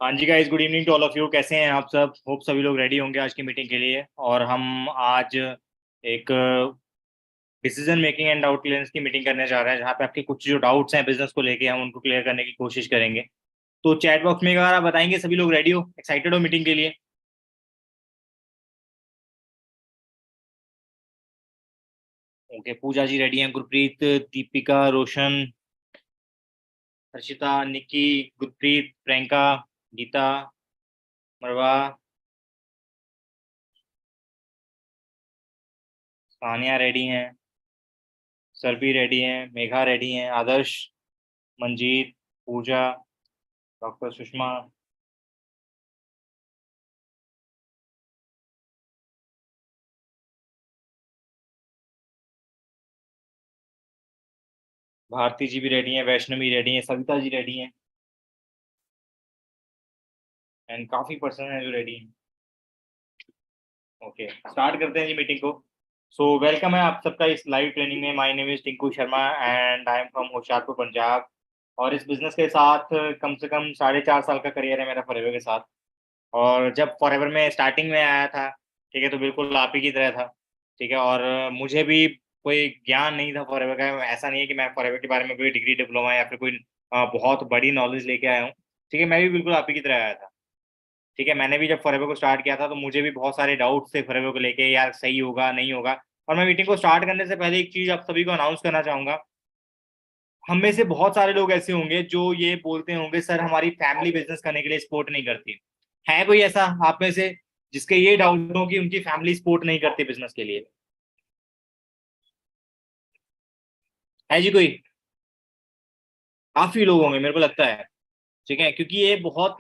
हाँ जी guys, good evening to all of you. कैसे हैं आप सब? होप सभी लोग रेडी होंगे आज की मीटिंग के लिए। और हम आज एक decision making and doubt clearance की मीटिंग करने जा रहे हैं, जहाँ पे आपके कुछ जो डाउट्स हैं बिजनेस को लेके हम उनको क्लियर करने की कोशिश करेंगे। तो चैट बॉक्स में अगर आप बताएंगे सभी लोग रेडी हो, एक्साइटेड हो मीटिंग के लिए? ओके, पूजा जी रेडी हैं, गुरप्रीत, दीपिका, रोशन, हर्षिता, निक्की, गुरप्रीत, प्रियंका, गीता, मरवा, सानिया रेडी हैं, सरबी रेडी हैं, मेघा रेडी हैं, आदर्श, मंजीत, पूजा, डॉक्टर सुषमा, भारती जी भी रेडी हैं, वैष्णवी रेडी हैं, सविता जी रेडी हैं, एंड काफी पर्सन हैं जो रेडी हैं। ओके, स्टार्ट करते हैं जी मीटिंग को। सो वेलकम है आप सबका इस लाइव ट्रेनिंग में। My name is Tinku Sharma and I am from Hoshiarpur, Punjab. और इस बिजनेस के साथ कम से कम 4.5 साल का करियर है मेरा फॉरएवर के साथ। और जब फॉरएवर में स्टार्टिंग में आया था, ठीक है, तो बिल्कुल आप ही की तरह था। ठीक है, और मुझे भी कोई ज्ञान नहीं था फॉरएवर का। ऐसा नहीं है कि मैं फॉरएवर के बारे में कोई डिग्री, डिप्लोमा या फिर कोई बहुत बड़ी नॉलेज लेके आया हूँ। ठीक है, मैं भी बिल्कुल आप ही की तरह आया था। ठीक है, मैंने भी जब फॉरएवर को स्टार्ट किया था तो मुझे भी बहुत सारे डाउट्स थे फॉरएवर को लेके, यार सही होगा नहीं होगा। और मैं मीटिंग को स्टार्ट करने से पहले एक चीज आप सभी को अनाउंस करना चाहूंगा। हम में से बहुत सारे लोग ऐसे होंगे जो ये बोलते होंगे, सर हमारी फैमिली बिजनेस करने के लिए सपोर्ट नहीं करती। है कोई ऐसा आप में से जिसके ये डाउट हो कि उनकी फैमिली सपोर्ट नहीं करती बिजनेस के लिए? है जी कोई? काफी लोग होंगे मेरे को लगता है। ठीक है, क्योंकि ये बहुत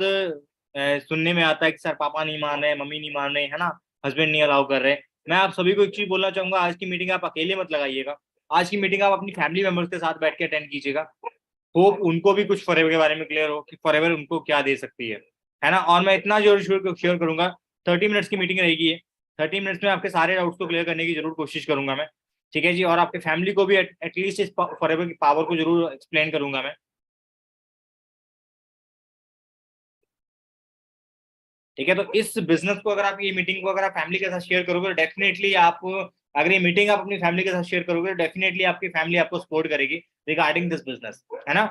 सुनने में आता है कि सर पापा नहीं मान रहे, मम्मी नहीं मान रहे, है ना, हस्बैंड नहीं अलाउ कर रहे। मैं आप सभी को एक चीज बोलना चाहूंगा, आज की मीटिंग आप अकेले मत लगाइएगा। आज की मीटिंग आप अपनी फैमिली मेंबर्स के साथ बैठ के अटेंड कीजिएगा। होप उनको भी कुछ फॉरएवर के बारे में क्लियर हो कि फॉरएवर उनको क्या दे सकती है ना। और मैं इतना जोर शोर शेयर करूंगा, 30 मिनट्स की मीटिंग रहेगी ये। 30 मिनट्स में आपके सारे डाउट्स को क्लियर करने की जरूर कोशिश करूंगा मैं। ठीक है जी, और आपके फैमिली को भी एटलीस्ट इस फॉरएवर की पावर को जरूर एक्सप्लेन करूंगा मैं। ठीक है, तो इस बिजनेस को अगर आप, ये मीटिंग को अगर आप फैमिली के साथ शेयर करोगे तो डेफिनेटली आप, अगर ये मीटिंग आप अपनी फैमिली के साथ शेयर करोगे तो डेफिनेटली आपकी फैमिली आपको सपोर्ट करेगी रिगार्डिंग दिस बिजनेस, है ना।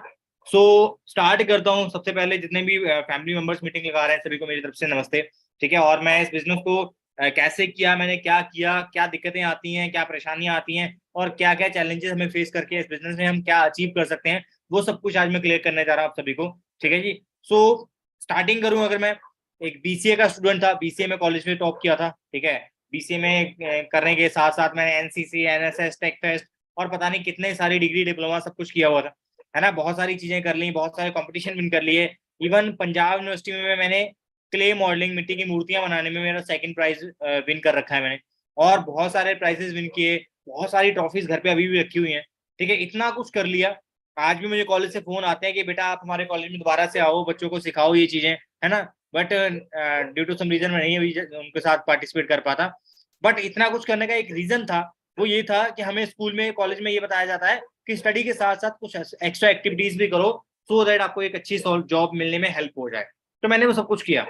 सो स्टार्ट करता हूँ। सबसे पहले जितने भी फैमिली मेंबर्स मीटिंग लगा रहे हैं सभी को मेरी तरफ से नमस्ते। ठीक है, और मैं इस बिजनेस को कैसे किया, मैंने क्या किया, क्या दिक्कतें आती हैं, क्या परेशानियां आती हैं, और क्या क्या चैलेंजेस हमें फेस करके इस बिजनेस में हम क्या अचीव कर सकते हैं, वो सब कुछ आज मैं क्लियर करने जा रहा हूँ आप सभी को। ठीक है जी। सो स्टार्टिंग करूँ, अगर मैं एक बीसीए का स्टूडेंट था, बीसीए में कॉलेज में टॉप किया था। ठीक है, बीसीए में करने के साथ साथ मैंने एनसीसी, एनएसएस, टेक फेस्ट और पता नहीं कितने सारी डिग्री, डिप्लोमा सब कुछ किया हुआ था, है ना। बहुत सारी चीजें कर ली, बहुत सारे कंपटीशन विन कर लिए। इवन पंजाब यूनिवर्सिटी में मैंने क्ले मॉडलिंग, मिट्टी की मूर्तियां बनाने में मेरा सेकंड प्राइज विन कर रखा है मैंने। और बहुत सारे प्राइजेस विन किए, बहुत सारी ट्रॉफीज घर पे अभी भी रखी हुई हैं। ठीक है, इतना कुछ कर लिया। आज भी मुझे कॉलेज से फोन आते हैं कि बेटा आप हमारे कॉलेज में दोबारा से आओ, बच्चों को सिखाओ ये चीजें, है ना। But due to some reason मैं नहीं अभी उनके साथ पार्टिसिपेट कर पाता। बट इतना कुछ करने का एक रीजन था, वो ये था कि हमें स्कूल में, कॉलेज में ये बताया जाता है कि स्टडी के साथ साथ कुछ एक्स्ट्रा एक्टिविटीज भी करो, सो दैट आपको एक अच्छी जॉब मिलने में हेल्प हो जाए। तो मैंने वो सब कुछ किया।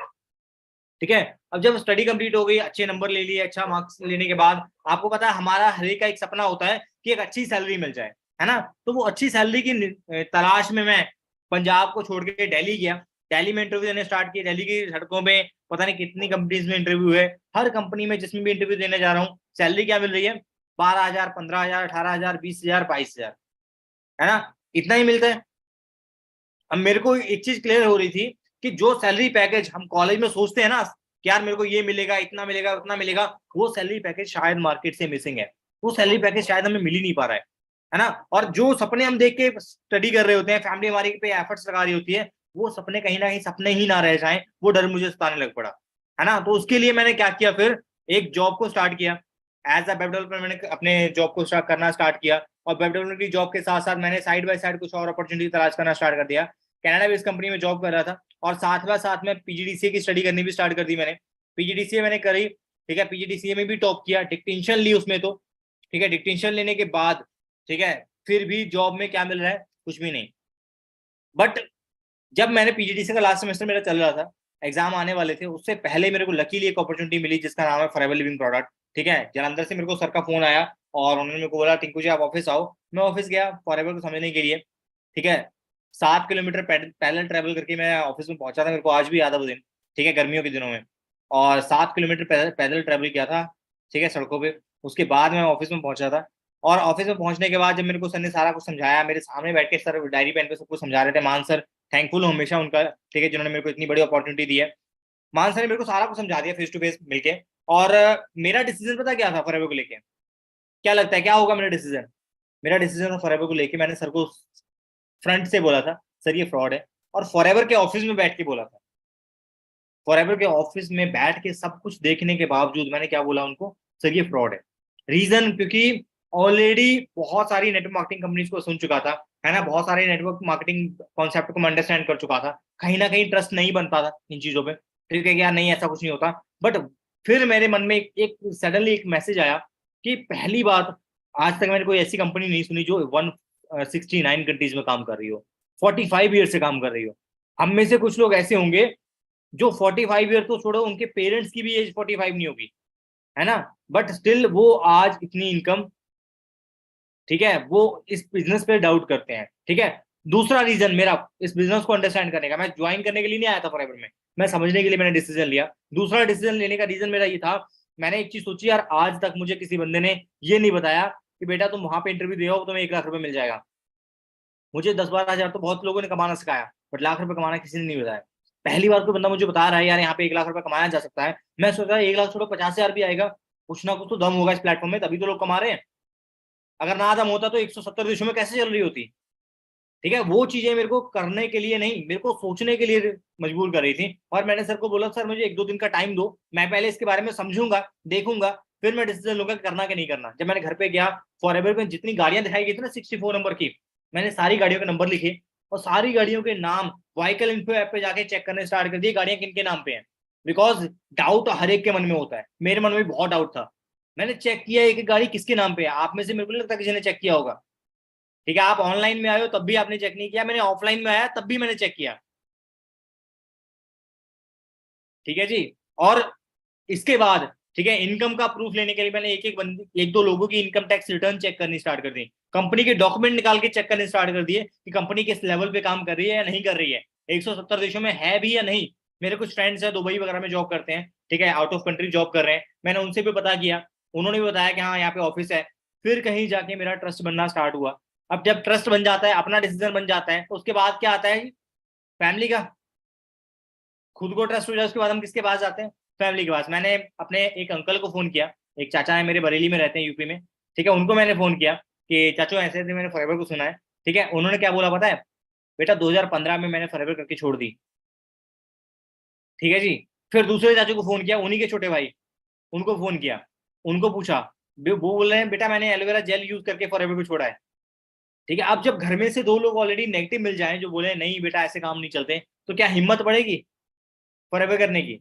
ठीक है, अब जब स्टडी कंप्लीट हो गई, अच्छे नंबर ले लिए, अच्छा मार्क्स लेने के बाद, आपको पता है हमारा हर एक का एक सपना होता है कि एक अच्छी सैलरी मिल जाए, है ना। तो वो अच्छी सैलरी की तलाश में मैं पंजाब को छोड़ के दिल्ली गया। दिल्ली में इंटरव्यू देने स्टार्ट किया। दिल्ली की सड़कों में पता नहीं कितनी कंपनीज में इंटरव्यू है। हर कंपनी में जिसमें भी इंटरव्यू देने जा रहा हूँ, सैलरी क्या मिल रही है? 12,000, 15,000, 18,000, 20,000, 22,000, है ना। इतना ही मिलता है। अब मेरे को एक चीज क्लियर हो रही थी कि जो सैलरी पैकेज हम कॉलेज में सोचते हैं ना कि यार मेरे को ये मिलेगा, इतना मिलेगा, उतना मिलेगा, वो सैलरी पैकेज शायद मार्केट से मिसिंग है। वो सैलरी पैकेज शायद हमें मिल ही नहीं पा रहा है ना। और जो सपने हम देख के स्टडी कर रहे होते हैं, फैमिली हमारी पे एफर्ट्स लगा रही होती है, वो सपने कहीं ना कहीं सपने ही ना रह जाएं, वो डर मुझे सताने लग पड़ा, है ना। तो उसके लिए मैंने क्या किया, फिर एक जॉब को स्टार्ट किया। एज अ वेब डेवलपर मैंने अपने जॉब को स्टार्ट करना स्टार्ट किया। और वेब डेवलपर की जॉब के साथ साथ मैंने साइड बाय साइड कुछ और अपॉर्चुनिटी तलाश करना स्टार्ट कर दिया। कनाडा बेस्ड कंपनी में जॉब कर रहा था, और साथ में पीजीडीसीए की स्टडी करनी भी स्टार्ट कर दी मैंने। पीजीडीसीए मैंने करी। ठीक है, पीजीडीसीए में भी टॉप किया, डिक्टेंशन ली उसमें तो। ठीक है, डिक्टेंशन लेने के बाद, ठीक है, फिर भी जॉब में क्या मिल रहा है? कुछ भी नहीं। बट जब मैंने पीजीडीसी का लास्ट सेमेस्टर मेरा चल रहा था, एग्जाम आने वाले थे, उससे पहले मेरे को लकीली एक अपॉर्चुनिटी मिली जिसका नाम है फॉरएवर लिविंग प्रोडक्ट। ठीक है, जलंधर से मेरे को सर का फोन आया और उन्होंने मेरे को बोला टिंकू जी आप ऑफिस आओ। मैं ऑफिस गया फॉरएवर को समझने के लिए। ठीक है, 7 किलोमीटर पैदल ट्रेवल करके मैं ऑफिस में पहुंचा था, मेरे को आज भी याद है वो दिन। ठीक है, गर्मियों के दिनों में, और 7 किलोमीटर पैदल ट्रेवल किया था। ठीक है, सड़कों पे। उसके बाद मैं ऑफिस में पहुंचा था। और ऑफिस में पहुंचने के बाद जब मेरे को सर ने सारा कुछ समझाया, मेरे सामने बैठ के सर डायरी पेन पे सब कुछ समझा रहे थे। मान सर, थैंकफुल हूँ हमेशा उनका, ठीक है, जिन्होंने मेरे को इतनी बड़ी अपॉर्चुनिटी दी है। मान सर ने मेरे को सारा कुछ समझा दिया फेस टू फेस मिलके। और मेरा डिसीजन पता क्या था फॉरएवर को लेके? क्या लगता है क्या होगा मेरा डिसीजन? मेरा डिसीजन फॉरएवर को लेके मैंने सर को फ्रंट से बोला था, सर ये फ्रॉड है। और फॉरएवर के ऑफिस में बैठ के बोला था। फॉरएवर के ऑफिस में बैठ के सब कुछ देखने के बावजूद मैंने क्या बोला उनको, सर ये फ्रॉड है। रीजन, क्योंकि ऑलरेडी बहुत सारी नेटवर्क मार्केटिंग कंपनीज को सुन चुका था, है ना, बहुत सारे नेटवर्क मार्केटिंग कॉन्सेप्ट को मैं अंडरस्टैंड कर चुका था। कहीं ना कहीं ट्रस्ट नहीं बनता था इन चीजों पे। ठीक है, यार नहीं ऐसा कुछ नहीं होता। बट फिर मेरे मन में एक सडनली एक मैसेज आया कि पहली बात, आज तक मैंने कोई ऐसी कंपनी नहीं सुनी जो 169 कंट्रीज में काम कर रही हो, 45 ईयर से काम कर रही हो। हम में से कुछ लोग ऐसे होंगे जो 45 ईयर तो छोड़ो, उनके पेरेंट्स की भी एज 45 नहीं होगी, है ना, बट स्टिल वो आज इतनी इनकम, ठीक है, वो इस बिजनेस पे डाउट करते हैं। ठीक है, दूसरा रीजन मेरा इस बिजनेस को अंडरस्टैंड करने का, मैं ज्वाइन करने के लिए नहीं आया था फॉरएवर में, मैं समझने के लिए मैंने डिसीजन लिया। दूसरा डिसीजन लेने का रीजन मेरा ये था, मैंने एक चीज सोची यार, आज तक मुझे किसी बंदे ने ये नहीं बताया कि बेटा तुम वहां पे इंटरव्यू दे तुम्हें 1 लाख रुपए मिल जाएगा। मुझे 10-12 हजार तो बहुत लोगों ने कमाना सिखाया, बट लाख रुपए कमाना किसी ने नहीं बताया। पहली बार कोई बंदा मुझे बता रहा है यार यहाँ पे 1 लाख रुपए कमाया जा सकता है, मैं सोच रहा 1 लाख छोड़ो 50 हजार भी आएगा, कुछ ना कुछ तो दम होगा इस प्लेटफॉर्म में, तभी तो लोग कमा रहे हैं। अगर ना दम होता तो 170 देशों में कैसे चल रही होती? ठीक है, वो चीजें मेरे को करने के लिए नहीं, मेरे को सोचने के लिए मजबूर कर रही थी। और मैंने सर को बोला सर मुझे 1-2 दिन का टाइम दो, मैं पहले इसके बारे में समझूंगा, देखूंगा, फिर मैं डिसीजन लूंगा करना कि नहीं करना। जब मैंने घर पे गया, फॉरएवर में जितनी गाड़ियां दिखाई गई थी ना 64 नंबर की, मैंने सारी गाड़ियों के नंबर लिखे और सारी गाड़ियों के नाम व्हीकल इन्फो ऐप पे जाके चेक करने स्टार्ट कर दिए गाड़ियां किन के नाम पे हैं। बिकॉज डाउट हर एक के मन में होता है, मेरे मन में भी बहुत डाउट था। मैंने चेक किया एक एक गाड़ी किसके नाम पे है। आप में से मेरे को नहीं लगता किसी ने चेक किया होगा। ठीक है, आप ऑनलाइन में आए हो तब भी आपने चेक नहीं किया, मैंने ऑफलाइन में आया तब भी मैंने चेक किया। ठीक है जी। और इसके बाद, ठीक है, इनकम का प्रूफ लेने के लिए मैंने एक दो लोगों की इनकम टैक्स रिटर्न चेक करनी स्टार्ट कर दी, कंपनी के डॉक्यूमेंट निकाल के चेक करने स्टार्ट कर दिए कि कंपनी किस लेवल पे काम कर रही है या नहीं कर रही है, 170 देशों में है भी या नहीं। मेरे कुछ फ्रेंड्स है दुबई वगैरह में जॉब करते हैं, ठीक है, आउट ऑफ कंट्री जॉब कर रहे हैं, मैंने उनसे भी पता किया, उन्होंने भी बताया कि हाँ यहाँ पे ऑफिस है। फिर कहीं जाके मेरा ट्रस्ट बनना स्टार्ट हुआ। अब जब ट्रस्ट बन जाता है, अपना डिसीजन बन जाता है, तो उसके बाद क्या आता है? फैमिली का। खुद को ट्रस्ट हो जाए उसके बाद हम किसके पास जाते हैं? फैमिली के पास। मैंने अपने एक अंकल को फोन किया, एक चाचा है मेरे बरेली में रहते हैं यूपी में, ठीक है, उनको मैंने फोन किया कि चाचू ऐसे ऐसे मैंने फॉरएवर को सुना है। ठीक है, उन्होंने क्या बोला पता है? बेटा 2015 में मैंने फॉरएवर करके छोड़ दी। ठीक है जी। फिर दूसरे चाचू को फोन किया, उन्हीं के छोटे भाई, उनको फोन किया, उनको पूछा, वो बोल रहे हैं बेटा मैंने एलोवेरा जेल यूज करके फॉरएवर को छोड़ा है। ठीक है, अब जब घर में से दो लोग ऑलरेडी नेगेटिव मिल जाए जो बोले नहीं बेटा ऐसे काम नहीं चलते, तो क्या हिम्मत बढ़ेगी फॉरएवर करने की?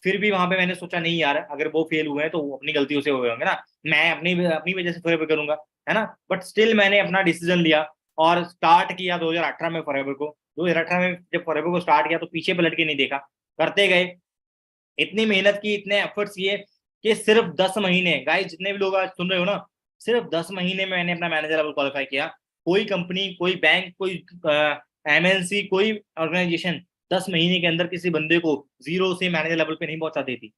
फिर भी वहां पे मैंने सोचा नहीं यार, अगर वो फेल हुए हैं तो वो अपनी गलतियों से हुए होंगे ना, मैं अपनी अपनी वजह से फॉरएवर करूंगा, है ना। बट स्टिल मैंने अपना डिसीजन लिया और स्टार्ट किया 2018 में फॉरएवर को। 2018 में जब फॉरएवर को स्टार्ट किया तो पीछे पलट के नहीं देखा, करते गए, इतनी मेहनत की, इतने एफर्ट्स किए कि सिर्फ 10 महीने, गाइस जितने भी लोग आज सुन रहे हो ना, सिर्फ 10 महीने में मैंने अपना मैनेजर लेवल क्वालिफाई किया। कोई कंपनी, कोई बैंक, कोई एमएनसी, कोई ऑर्गेनाइजेशन 10 महीने के अंदर किसी बंदे को जीरो से मैनेजर लेवल पे नहीं पहुंचा देती।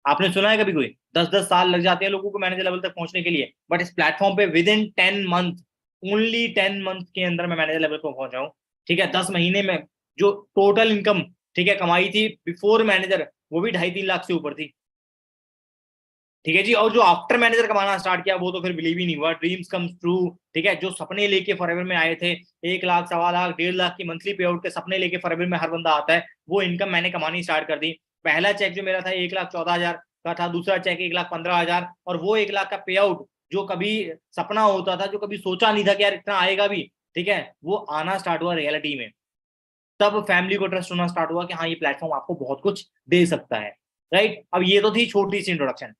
आपने सुना है कभी कोई? 10-10 साल लग जाते हैं लोगों को मैनेजर लेवल तक पहुंचने के लिए, बट इस प्लेटफॉर्म पे with in 10 month, only 10 month के अंदर मैं मैनेजर लेवल पर पहुंचा हूँ। ठीक है, 10 महीने में जो टोटल इनकम, ठीक है, कमाई थी बिफोर मैनेजर, वो भी 2.5-3 लाख से ऊपर थी। ठीक है जी। और जो आफ्टर मैनेजर कमाना स्टार्ट किया वो तो फिर बिलीव ही नहीं हुआ, ड्रीम्स कम ट्रू। ठीक है, जो सपने लेके फॉरएवर में आए थे, 1 लाख, 1.25 लाख, 1.5 लाख की मंथली पे आउट के सपने लेके फॉरएवर में हर बंदा आता है, वो इनकम मैंने कमानी स्टार्ट कर दी। पहला चेक जो मेरा था 1,14,000 का था, दूसरा चेक 1,15,000, और वो 1 लाख का पे आउट जो कभी सपना होता था, जो कभी सोचा नहीं था कि यार इतना आएगा भी, ठीक है, वो आना स्टार्ट हुआ रियलिटी में। तब फैमिली को ट्रस्ट होना स्टार्ट हुआ कि हाँ ये प्लेटफॉर्म आपको बहुत कुछ दे सकता है। राइट, अब ये तो थी छोटी सी इंट्रोडक्शन।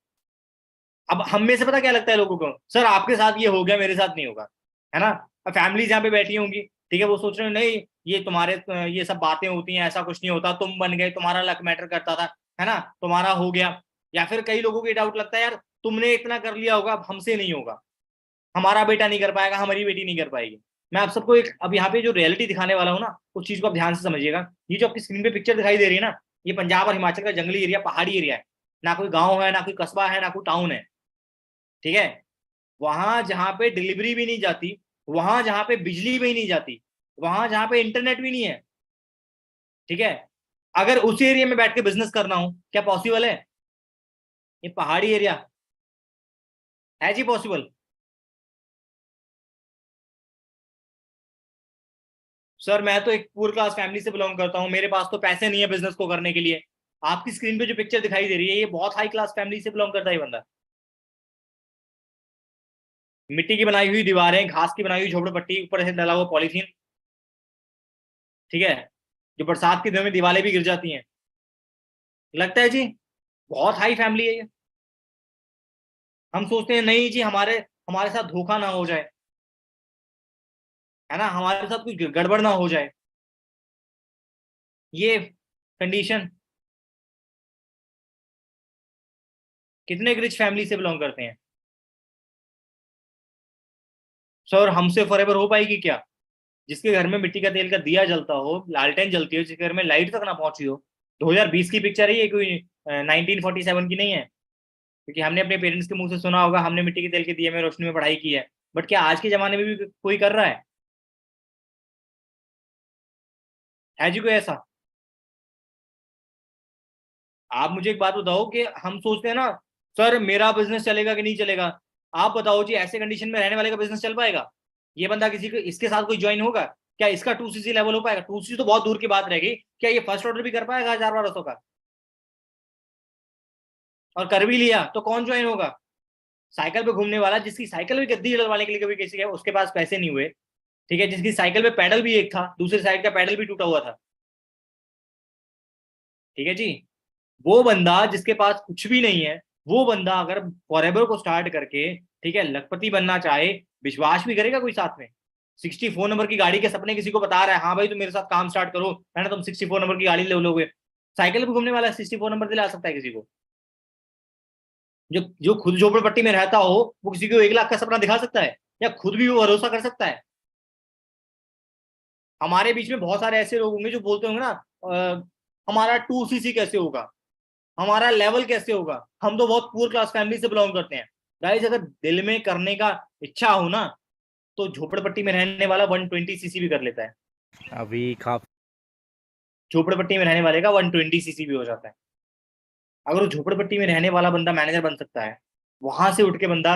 अब हम में से पता क्या लगता है लोगों को, सर आपके साथ ये हो गया मेरे साथ नहीं होगा, है ना। अब फैमिली जहाँ पे बैठी होंगी, ठीक है, वो सोच रहे हो नहीं ये तुम्हारे ये सब बातें होती हैं, ऐसा कुछ नहीं होता, तुम बन गए, तुम्हारा लक मैटर करता था, है ना, तुम्हारा हो गया। या फिर कई लोगों को ये डाउट लगता है यार तुमने इतना कर लिया होगा, अब हमसे नहीं होगा, हमारा बेटा नहीं कर पाएगा, हमारी बेटी नहीं कर पाएगी। मैं आप सबको एक अब यहाँ पे जो रियलिटी दिखाने वाला हूँ ना, उस चीज को आप ध्यान से समझिएगा। ये जो आपकी स्क्रीन पे पिक्चर दिखाई दे रही है ना, ये पंजाब और हिमाचल का जंगली एरिया, पहाड़ी एरिया है, ना कोई गाँव है, ना कोई कस्बा है, ना कोई टाउन है। ठीक है, वहां जहां पे डिलीवरी भी नहीं जाती, वहां जहां पे बिजली भी नहीं जाती, वहां जहां पे इंटरनेट भी नहीं है, ठीक है, अगर उस एरिया में बैठ के बिजनेस करना हो, क्या पॉसिबल है? ये पहाड़ी एरिया है जी, पॉसिबल? सर मैं तो एक पुअर क्लास फैमिली से बिलोंग करता हूँ, मेरे पास तो पैसे नहीं है बिजनेस को करने के लिए। आपकी स्क्रीन पे जो पिक्चर दिखाई दे रही है, ये बहुत हाई क्लास फैमिली से बिलोंग करता है ये बंदा। मिट्टी की बनाई हुई दीवारें, घास की बनाई हुई झोपड़पट्टी, ऊपर से डला हुआ पॉलीथीन, ठीक है, जो बरसात के दिनों में दीवारें भी गिर जाती हैं। लगता है जी बहुत हाई फैमिली है ये। हम सोचते हैं नहीं जी हमारे हमारे साथ धोखा ना हो जाए, है ना, हमारे साथ कुछ गड़बड़ ना हो जाए, ये कंडीशन। कितने रिच फैमिली से बिलोंग करते हैं? सर हमसे फॉरएवर हो पाएगी क्या? जिसके घर में मिट्टी का तेल का दिया जलता हो, लालटेन जलती हो, जिसके घर में लाइट तक ना पहुंची हो। 2020 की पिक्चर है ये, कोई 1947 की नहीं है। क्योंकि हमने अपने पेरेंट्स के मुंह से सुना होगा हमने मिट्टी के तेल के दिए में रोशनी में पढ़ाई की है। बट क्या आज के जमाने में भी कोई कर रहा है जी कोई ऐसा? आप मुझे एक बात बताओ कि हम सोचते हैं ना सर मेरा बिजनेस चलेगा कि नहीं चलेगा। आप बताओ जी ऐसे कंडीशन में रहने वाले का बिजनेस चल पाएगा? ये बंदा किसी को इसके साथ कोई ज्वाइन होगा? क्या इसका 2cc लेवल हो पाएगा? 2cc तो बहुत दूर की बात रहेगी, क्या ये फर्स्ट ऑर्डर भी कर पाएगा 1000-1200 का? और कर भी लिया तो कौन ज्वाइन होगा? साइकिल पे घूमने वाला, जिसकी साइकिल भी गद्दी डलवाने के लिए कभी किसी के उसके पास पैसे नहीं हुए, ठीक है, जिसकी साइकिल पे पैडल भी एक था, दूसरी साइड का पैडल भी टूटा हुआ था, ठीक है जी, वो बंदा जिसके पास कुछ भी नहीं है, वो बंदा अगर फॉरएवर को स्टार्ट करके, ठीक है, लखपति बनना चाहे, विश्वास भी करेगा कोई साथ में? 64 नंबर की गाड़ी के सपने किसी को बता रहा है, हाँ भाई तुम मेरे साथ काम स्टार्ट करो, है ना, तुम 64 नंबर की गाड़ी ले लोगे। साइकिल पे घूमने वाला 64 नंबर दिला सकता है किसी को? जो जो खुद झोपड़पट्टी में रहता हो, वो किसी को 1 लाख का सपना दिखा सकता है? या खुद भी वो भरोसा कर सकता है? हमारे बीच में बहुत सारे ऐसे लोग होंगे जो बोलते होंगे ना हमारा 2cc कैसे होगा, हमारा लेवल कैसे होगा, हम तो बहुत पुअर क्लास फैमिली से बिलोंग करते हैं। गाइस अगर दिल में करने का इच्छा हो ना, तो झोपड़पट्टी में रहने वाला 120cc भी कर लेता है। अभी काफी झोपड़पट्टी में रहने वाले का 120cc भी हो जाता है। अगर वो झोपड़पट्टी में रहने वाला बंदा मैनेजर बन सकता है, वहां से उठ के बंदा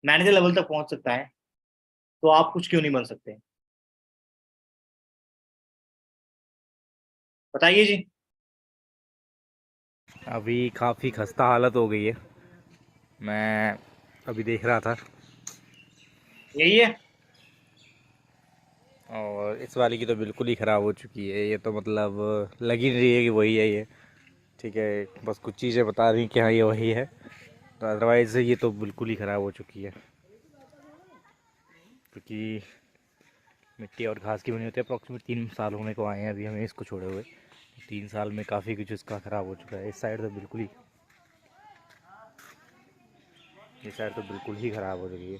मैनेजर लेवल तक पहुंच सकता है, तो आप कुछ क्यों नहीं बन सकते? बताइए जी। अभी काफी खस्ता हालत हो गई है। मैं अभी देख रहा था यही है। और इस वाली की तो बिल्कुल ही ख़राब हो चुकी है। ये तो मतलब लग ही नहीं रही है कि वही है ये। ठीक है, बस कुछ चीज़ें बता रही कि हाँ ये वही है, तो अदरवाइज़ ये तो बिल्कुल ही ख़राब हो चुकी है। क्योंकि मिट्टी और घास की बनी होती है। अप्रॉक्सीमेट 3 साल होने को आए हैं अभी हमें इसको छोड़े हुए। 3 साल में काफ़ी कुछ इसका ख़राब हो चुका है। इस साइड तो बिल्कुल ही, इस साइड तो बिल्कुल ही ख़राब हो चुकी है,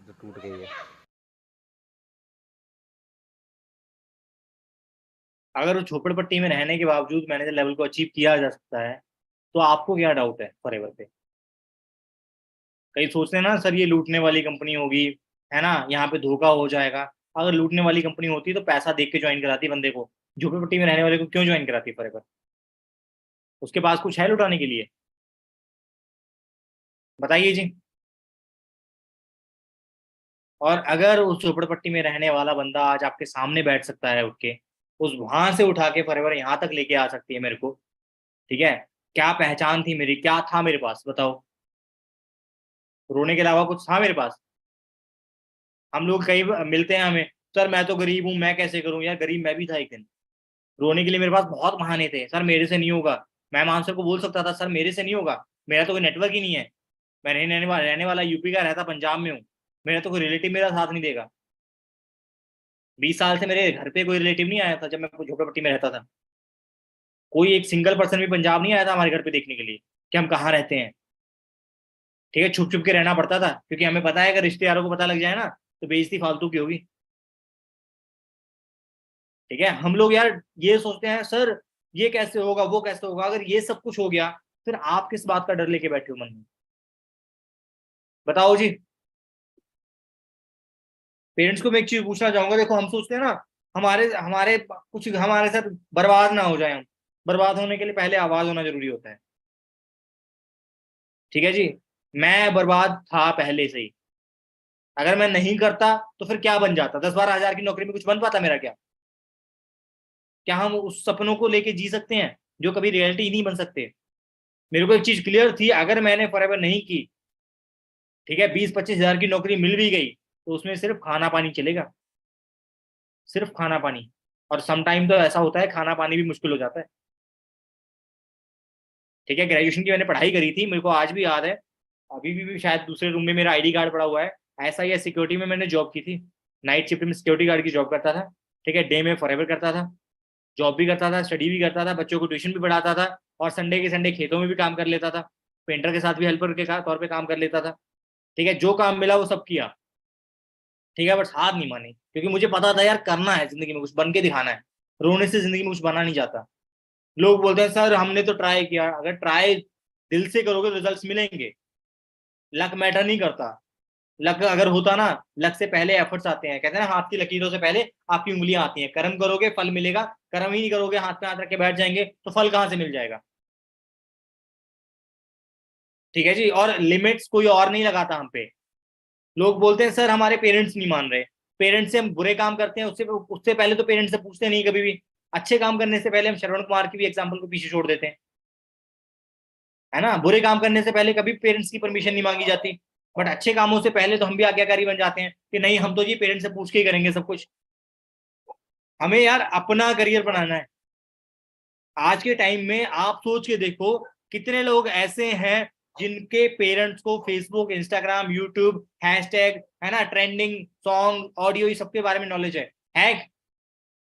तो टूट गई है। अगर वो झोपड़पट्टी में रहने के बावजूद मैनेजर लेवल को अचीव किया जा सकता है, तो आपको क्या डाउट है फॉरएवर पे? कई सोचते हैं ना सर ये लूटने वाली कंपनी होगी, है ना, यहाँ पे धोखा हो जाएगा। अगर लूटने वाली कंपनी होती तो पैसा देख के ज्वाइन कराती बंदे को, झोपड़पट्टी में रहने वाले को क्यों ज्वाइन कराती फॉरएवर? उसके पास कुछ है लुटाने के लिए? बताइए जी। और अगर उस झोपड़पट्टी में रहने वाला बंदा आज आपके सामने बैठ सकता है उठ के, उस वहां से उठा के फॉरएवर यहाँ तक लेके आ सकती है मेरे को, ठीक है, क्या पहचान थी मेरी, क्या था मेरे पास बताओ? रोने के अलावा कुछ था मेरे पास? हम लोग कई मिलते हैं हमें, सर मैं तो गरीब हूँ मैं कैसे करूँ, यार गरीब मैं भी था एक दिन। रोने के लिए मेरे पास बहुत बहाने थे, सर मेरे से नहीं होगा। मैं मान सर को बोल सकता था सर मेरे से नहीं होगा, मेरा तो कोई नेटवर्क ही नहीं है, मैं रहने वाला यूपी का, रहता पंजाब में हूँ, मेरा तो कोई रिलेटिव मेरा साथ नहीं देगा। 20 साल से मेरे घर पे कोई रिलेटिव नहीं आया था जब मैं झोपड़पट्टी में रहता था। कोई एक सिंगल पर्सन भी पंजाब नहीं आया था हमारे घर पे देखने के लिए कि हम कहाँ रहते हैं। ठीक है, छुप छुप के रहना पड़ता था क्योंकि हमें पता है अगर रिश्तेदारों को पता लग जाए ना तो बेइज्जती फालतू की होगी। ठीक है, हम लोग यार ये सोचते हैं सर ये कैसे होगा वो कैसे होगा, अगर ये सब कुछ हो गया फिर आप किस बात का डर लेके बैठे हो मन में, बताओ जी। पेरेंट्स को मैं एक चीज पूछना चाहूंगा, देखो हम सोचते हैं ना हमारे हमारे कुछ हमारे साथ बर्बाद ना हो जाए हम, बर्बाद होने के लिए पहले आवाज होना जरूरी होता है। ठीक है जी, मैं बर्बाद था पहले से ही, अगर मैं नहीं करता तो फिर क्या बन जाता, 10-12 हजार की नौकरी में कुछ बन पाता मेरा क्या? क्या हम उस सपनों को लेके जी सकते हैं जो कभी रियलिटी ही नहीं बन सकते? मेरे को एक चीज क्लियर थी, अगर मैंने फॉरएवर नहीं की, ठीक है, 20-25 हजार की नौकरी मिल भी गई तो उसमें सिर्फ खाना पानी चलेगा, सिर्फ खाना पानी। और सम टाइम तो ऐसा होता है खाना पानी भी मुश्किल हो जाता है। ठीक है, ग्रेजुएशन की मैंने पढ़ाई करी थी, मेरे को आज भी याद है, अभी भी शायद दूसरे रूम में मेरा आईडी कार्ड पड़ा हुआ है। ऐसा ही सिक्योरिटी में मैंने जॉब की थी, नाइट शिफ्ट में सिक्योरिटी गार्ड की जॉब करता था। ठीक है, डे में फॉरएवर करता था, जॉब भी करता था, स्टडी भी करता था, बच्चों को ट्यूशन भी पढ़ाता था, और संडे के संडे खेतों में भी काम कर लेता था, पेंटर के साथ भी हेल्पर के तौर पे काम कर लेता था। ठीक है, जो काम मिला वो सब किया। ठीक है, बट हार नहीं मानी क्योंकि मुझे पता था यार करना है, जिंदगी में कुछ बन के दिखाना है, रोने से जिंदगी में कुछ बना नहीं जाता। लोग बोलते हैं सर हमने तो ट्राई किया, अगर ट्राई दिल से करोगे तो रिजल्ट्स मिलेंगे। लक मैटर नहीं करता, लक अगर होता ना, लक से पहले एफर्ट्स आते हैं, कहते हैं ना हाथ की लकीरों से पहले आपकी उंगलियां आती हैं, कर्म करोगे फल मिलेगा, कर्म ही नहीं करोगे हाथ पे हाथ रख के बैठ जाएंगे तो फल कहां से मिल जाएगा? ठीक है जी, और लिमिट्स कोई और नहीं लगाता हम पे। लोग बोलते हैं सर हमारे पेरेंट्स नहीं मान रहे, पेरेंट्स से हम बुरे काम करते हैं उससे उससे पहले तो पेरेंट्स से पूछते नहीं कभी भी, अच्छे काम करने से पहले हम श्रवण कुमार की भी एग्जाम्पल को पीछे छोड़ देते हैं, है ना, बुरे काम करने से पहले कभी पेरेंट्स की परमिशन नहीं मांगी जाती, बट अच्छे कामों से पहले तो हम भी आज्ञाकारी बन जाते हैं कि नहीं हम तो जी पेरेंट्स से पूछ के ही करेंगे सब कुछ। हमें यार अपना करियर बनाना है। आज के टाइम में आप सोच के देखो कितने लोग ऐसे हैं जिनके पेरेंट्स को फेसबुक इंस्टाग्राम यूट्यूब हैशटैग, है ना, ट्रेंडिंग सॉन्ग ऑडियो ये सबके बारे में नॉलेज है।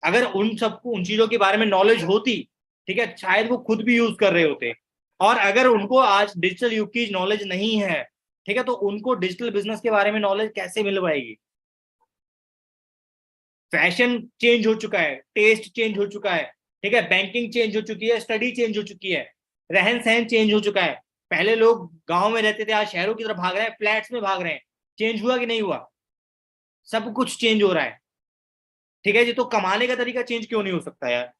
अगर उन सबको उन चीजों के बारे में नॉलेज होती, ठीक है, शायद वो खुद भी यूज कर रहे होते। और अगर उनको आज डिजिटल युग की नॉलेज नहीं है, ठीक है, तो उनको डिजिटल बिजनेस के बारे में नॉलेज कैसे मिल पाएगी? फैशन चेंज हो चुका है, टेस्ट चेंज हो चुका है, ठीक है, बैंकिंग चेंज हो चुकी है, स्टडी चेंज हो चुकी है, रहन सहन चेंज हो चुका है। पहले लोग गांव में रहते थे, आज शहरों की तरफ भाग रहे हैं, फ्लैट्स में भाग रहे हैं। चेंज हुआ कि नहीं हुआ? सब कुछ चेंज हो रहा है। ठीक है जी, तो कमाने का तरीका चेंज क्यों नहीं हो सकता यार?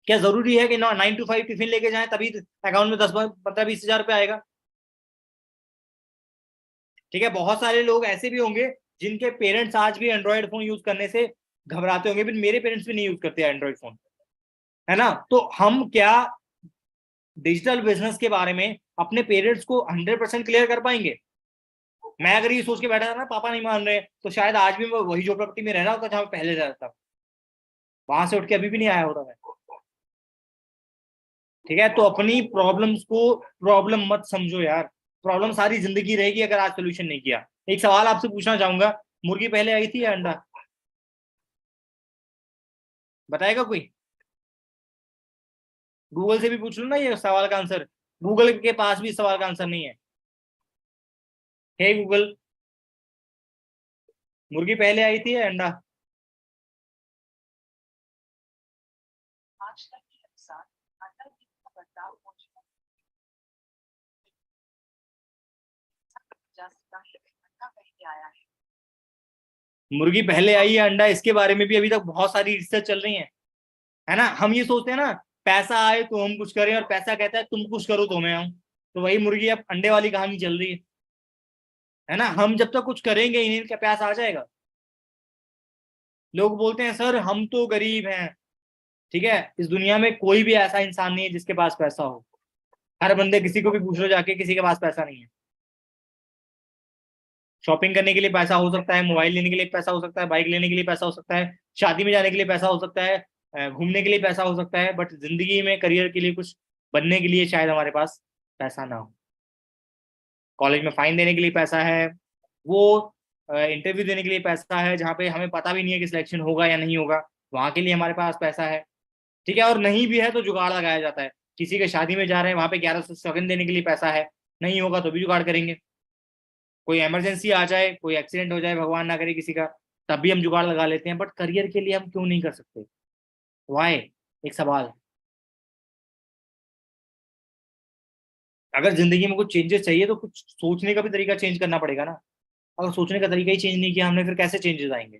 क्या जरूरी है कि 9 to 5 टिफिन लेके जाएं तभी अकाउंट में 10-15-20 हजार रुपये आएगा? ठीक है, बहुत सारे लोग ऐसे भी होंगे जिनके पेरेंट्स आज भी एंड्रॉयड फोन यूज करने से घबराते होंगे, भी मेरे पेरेंट्स भी नहीं यूज करते एंड्रॉयड फोन, है ना, तो हम क्या डिजिटल बिजनेस के बारे में अपने पेरेंट्स को 100% क्लियर कर पाएंगे? मैं अगर ये सोच के बैठा था ना पापा नहीं मान रहे, तो शायद आज भी मैं वही झोपड़पट्टी में रहना होता जहां पहले रहता था, वहां से उठ के अभी भी नहीं आया होता मैं। ठीक है, तो अपनी प्रॉब्लम्स को प्रॉब्लम मत समझो यार, प्रॉब्लम सारी जिंदगी रहेगी अगर आज सोल्यूशन नहीं किया। एक सवाल आपसे पूछना चाहूंगा, मुर्गी पहले आई थी या अंडा? बताएगा कोई? गूगल से भी पूछ लो ना ये सवाल का आंसर, गूगल के पास भी इस सवाल का आंसर नहीं है। हे गूगल, मुर्गी पहले आई थी या अंडा? आज तक के अनुसार अंडा की बदलाव हो चुका जा सकता है, अंडा पहले आया है। मुर्गी पहले आई या अंडा, इसके बारे में भी अभी तक बहुत सारी रिसर्च चल रही है ना। हम ये सोचते हैं ना पैसा आए तो हम कुछ करें, और पैसा कहता है तुम कुछ करो तो मैं आऊं, तो वही मुर्गी अब अंडे वाली कहानी चल रही है ना। हम जब तक कुछ करेंगे ही नहीं क्या पैसा आ जाएगा? लोग बोलते हैं सर हम तो गरीब हैं, ठीक है, इस दुनिया में कोई भी ऐसा इंसान नहीं है जिसके पास पैसा हो, हर बंदे किसी को भी पूछ लो जाके, किसी के पास पैसा नहीं है। शॉपिंग करने के लिए पैसा हो सकता है, मोबाइल लेने के लिए पैसा हो सकता है, बाइक लेने के लिए पैसा हो सकता है, शादी में जाने के लिए पैसा हो सकता है, घूमने के लिए पैसा हो सकता है, बट जिंदगी में करियर के लिए कुछ बनने के लिए शायद हमारे पास पैसा ना हो। कॉलेज में फाइन देने के लिए पैसा है, वो इंटरव्यू देने के लिए पैसा है, जहाँ पे हमें पता भी नहीं है कि सिलेक्शन होगा या नहीं होगा, वहां के लिए हमारे पास पैसा है। ठीक है, और नहीं भी है तो जुगाड़ लगाया जाता है। किसी के शादी में जा रहे हैं, वहां पे 1100 सगन देने के लिए पैसा है, नहीं होगा तो भी जुगाड़ करेंगे। कोई इमरजेंसी आ जाए, कोई एक्सीडेंट हो जाए, भगवान ना करे किसी का, तब भी हम जुगाड़ लगा लेते हैं। बट करियर के लिए हम क्यों नहीं कर सकते? वाई? एक सवाल। अगर जिंदगी में कुछ चेंजेस चाहिए तो कुछ सोचने का भी तरीका चेंज करना पड़ेगा ना। अगर सोचने का तरीका ही चेंज नहीं किया हमने, फिर कैसे चेंजेस आएंगे?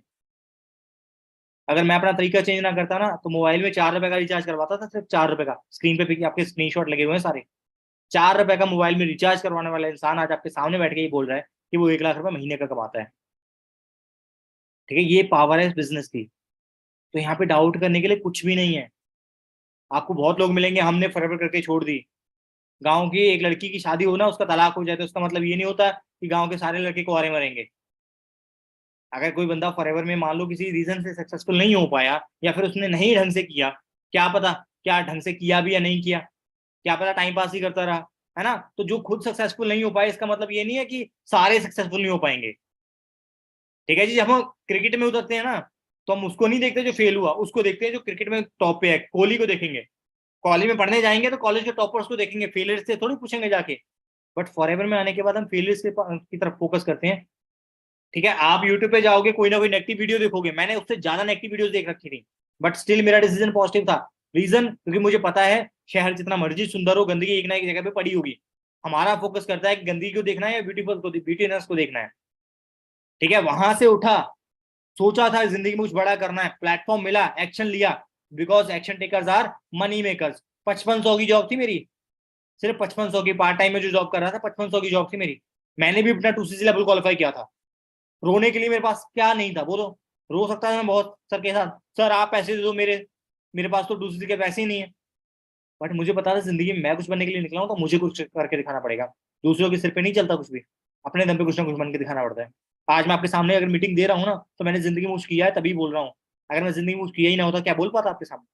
अगर मैं अपना तरीका चेंज ना करता ना, तो मोबाइल में 4 रुपए का रिचार्ज करवाता था, सिर्फ 4 रुपए का। स्क्रीन पे भी आपके स्क्रीनशॉट लगे हुए हैं सारे। 4 रुपए का मोबाइल में रिचार्ज करवाने वाला इंसान आज आपके सामने बैठ के ये बोल रहा है कि वो 1 लाख रुपए महीने का कमाता है। ठीक है, ये पावर है इस बिजनेस की। तो यहाँ पे डाउट करने के लिए कुछ भी नहीं है। आपको बहुत लोग मिलेंगे हमने फॉरएवर करके छोड़ दी। गांव की एक लड़की की शादी हो ना, उसका तलाक हो जाए, तो उसका मतलब ये नहीं होता कि गांव के सारे लड़के कुंवारे मरेंगे। अगर कोई बंदा फॉरएवर में मान लो किसी रीजन से सक्सेसफुल नहीं हो पाया, या फिर उसने नहीं ढंग से किया, क्या पता क्या ढंग से किया भी या नहीं किया, क्या पता टाइम पास ही करता रहा, है ना? तो जो खुद सक्सेसफुल नहीं हो पाए, इसका मतलब ये नहीं है कि सारे सक्सेसफुल नहीं हो पाएंगे। ठीक है जी, जब हम क्रिकेट में उतरते हैं ना, तो हम उसको नहीं देखते जो फेल हुआ, उसको देखते हैं जो क्रिकेट में टॉप पे है। कोहली को देखेंगे, कॉलेज में पढ़ने जाएंगे तो कॉलेज के टॉपर्स को देखेंगे, फेलियर से थोड़ी पूछेंगे जाके। बट फॉरएवर में आने के बाद हम फेलियर्स की तरफ फोकस करते हैं। ठीक है, आप यूट्यूब पे जाओगे, कोई ना कोई नेगेटिव वीडियो देखोगे, मैंने उससे ज्यादा नेगेटिव वीडियोस देख रखी थी, बट स्टिल मेरा डिसीजन पॉजिटिव था। रीजन, क्योंकि मुझे पता है शहर जितना मर्जी सुंदर हो, गंदगी एक ना एक जगह पे पड़ी होगी। हमारा फोकस करता है कि गंदगी को देखना है या ब्यूटीफुल को, ब्यूटीनेस को देखना है। ठीक है, वहां से उठा, सोचा था जिंदगी में कुछ बड़ा करना है, प्लेटफॉर्म मिला, एक्शन लिया। Because action takers are money makers. 5500 की जॉब थी मेरी, सिर्फ 5500 की, पार्ट टाइम में जो जॉब कर रहा था 5500 की जॉब थी मेरी। मैंने भी अपना 2CC लेवल क्वालिफाई किया था। रोने के लिए मेरे पास क्या नहीं था बोलो? रो सकता था मैं बहुत सर के साथ, सर आप पैसे दे दो, मेरे मेरे पास तो 2CC के पैसे ही नहीं है। बट मुझे पता था जिंदगी में मैं कुछ बनने के लिए निकला हूं, तो मुझे कुछ करके दिखाना पड़ेगा। दूसरों के सिर पे नहीं चलता कुछ भी, अपने दम पे कुछ ना कुछ बन के दिखाना पड़ता है। आज मैं आपके सामने अगर मीटिंग दे रहा हूँ ना, तो मैंने जिंदगी में कुछ किया है तभी बोल रहा हूँ। अगर मैं जिंदगी में कुछ किया ही ना होता, क्या बोल पाता आपके सामने?